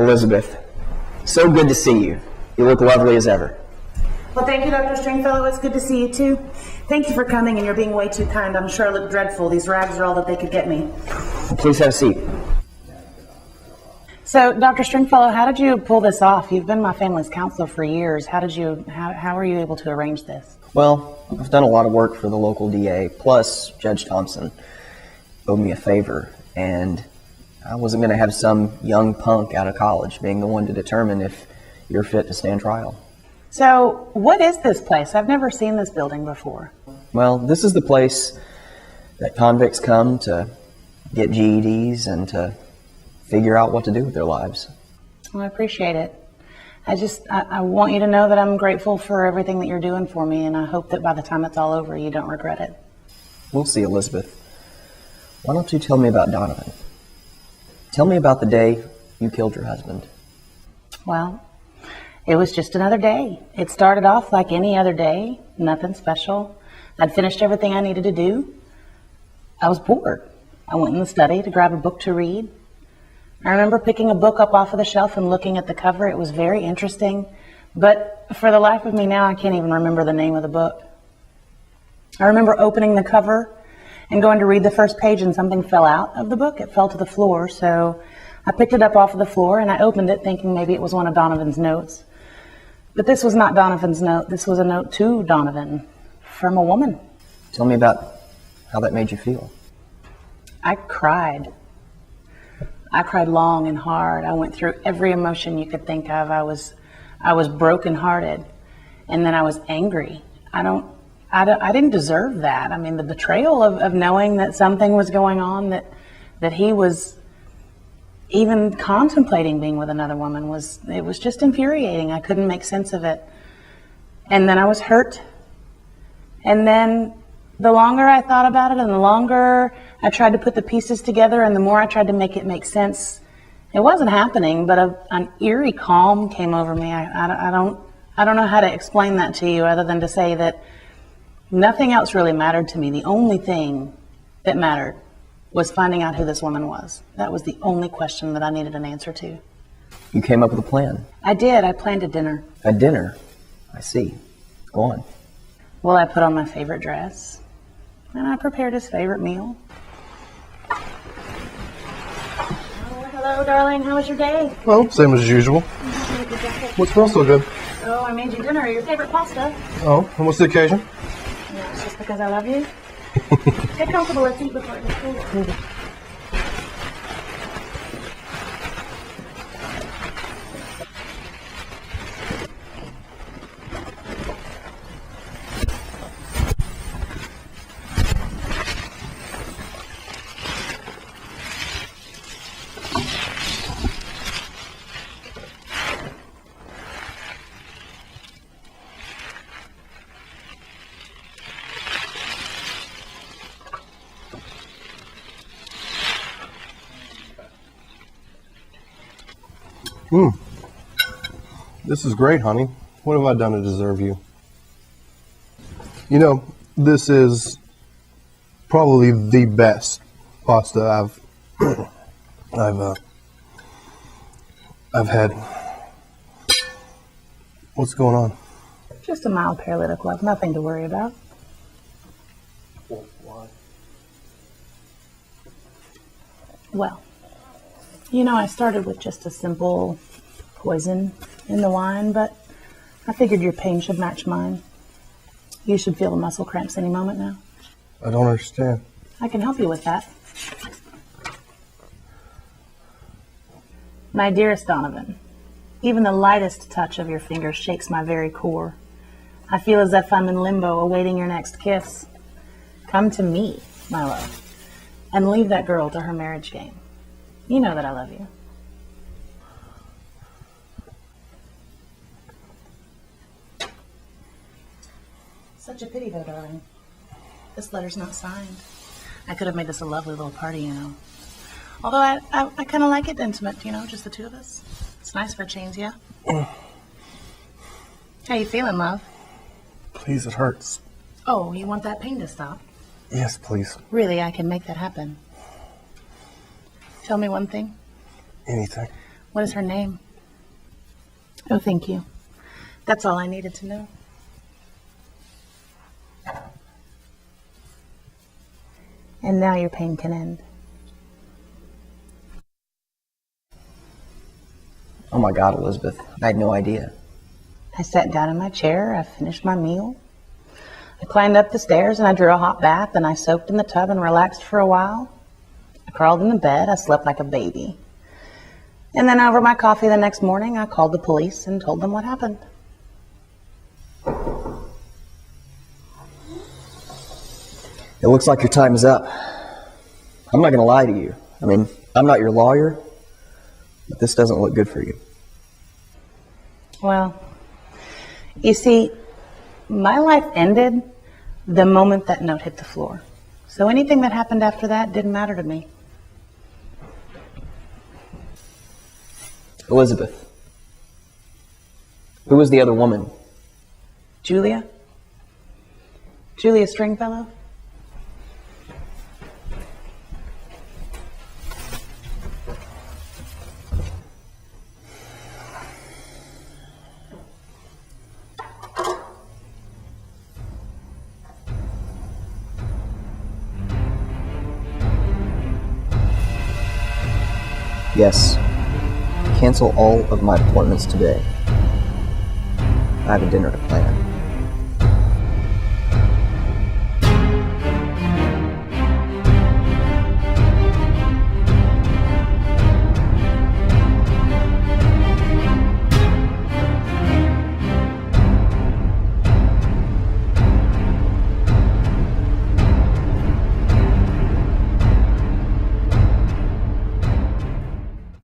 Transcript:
Elizabeth, so good to see you. You look lovely as ever. Well, thank you, Dr. Stringfellow. It's good to see you, too. Thank you for coming, and you're being way too kind. I'm sure I look dreadful. These rags are all that they could get me. Well, please have a seat. So, Dr. Stringfellow, how did you pull this off? You've been my family's counselor for years. How were you able to arrange this? Well, I've done a lot of work for the local DA, plus Judge Thompson owed me a favor, and I wasn't going to have some young punk out of college being the one to determine if you're fit to stand trial. So, what is this place? I've never seen this building before. Well, this is the place that convicts come to get GEDs and to figure out what to do with their lives. Well, I appreciate it. I want you to know that I'm grateful for everything that you're doing for me, and I hope that by the time it's all over, you don't regret it. We'll see, Elizabeth. Why don't you tell me about Donovan? Tell me about the day you killed your husband. Well, it was just another day. It started off like any other day, nothing special. I'd finished everything I needed to do. I was bored. I went in the study to grab a book to read. I remember picking a book up off of the shelf and looking at the cover. It was very interesting, but for the life of me now, I can't even remember the name of the book. I remember opening the cover and going to read the first page, and something fell out of the book. It fell to the floor, so I picked it up off of the floor and I opened it thinking maybe it was one of Donovan's notes. But this was not Donovan's note. This was a note to Donovan from a woman. Tell me about how that made you feel. I cried. I cried long and hard. I went through every emotion you could think of. I was brokenhearted, and then I was angry. I didn't deserve that. I mean, the betrayal of knowing that something was going on, that he was even contemplating being with another woman was just infuriating. I couldn't make sense of it. And then I was hurt. And then the longer I thought about it and the longer I tried to put the pieces together and the more I tried to make it make sense, it wasn't happening, but an eerie calm came over me. I don't know how to explain that to you other than to say that nothing else really mattered to me. The only thing that mattered was finding out who this woman was. That was the only question that I needed an answer to. You came up with a plan. I did. I planned a dinner. A dinner? I see. Go on. Well, I put on my favorite dress, and I prepared his favorite meal. Oh, hello, darling. How was your day? Well, same as usual. What smells so good? Oh, I made you dinner, your favorite pasta. Oh, and what's the occasion? Yeah, it's just because I love you. Get comfortable. Let's eat before it gets cold. This is great, honey. What have I done to deserve you? You know, this is probably the best pasta I've had. What's going on? Just a mild paralytic, love. Nothing to worry about. Why? Well, you know, I started with just a simple poison in the wine, but I figured your pain should match mine. You should feel the muscle cramps any moment now. I don't understand. I can help you with that. My dearest Donovan, even the lightest touch of your finger shakes my very core. I feel as if I'm in limbo awaiting your next kiss. Come to me, my love, and leave that girl to her marriage game. You know that I love you. Such a pity, though, darling. This letter's not signed. I could have made this a lovely little party, you know. Although I kind of like it intimate, you know, just the two of us. It's nice for a change, yeah? How you feeling, love? Please, it hurts. Oh, you want that pain to stop? Yes, please. Really, I can make that happen. Tell me one thing. Anything. What is her name? Oh, thank you. That's all I needed to know. And now your pain can end. Oh my God, Elizabeth, I had no idea. I sat down in my chair, I finished my meal. I climbed up the stairs and I drew a hot bath and I soaked in the tub and relaxed for a while. I crawled in the bed, I slept like a baby. And then over my coffee the next morning, I called the police and told them what happened. It looks like your time is up. I'm not going to lie to you. I mean, I'm not your lawyer, but this doesn't look good for you. Well, you see, my life ended the moment that note hit the floor. So anything that happened after that didn't matter to me. Elizabeth, who was the other woman? Julia? Julia Stringfellow? Yes. Cancel all of my appointments today. I have a dinner to plan.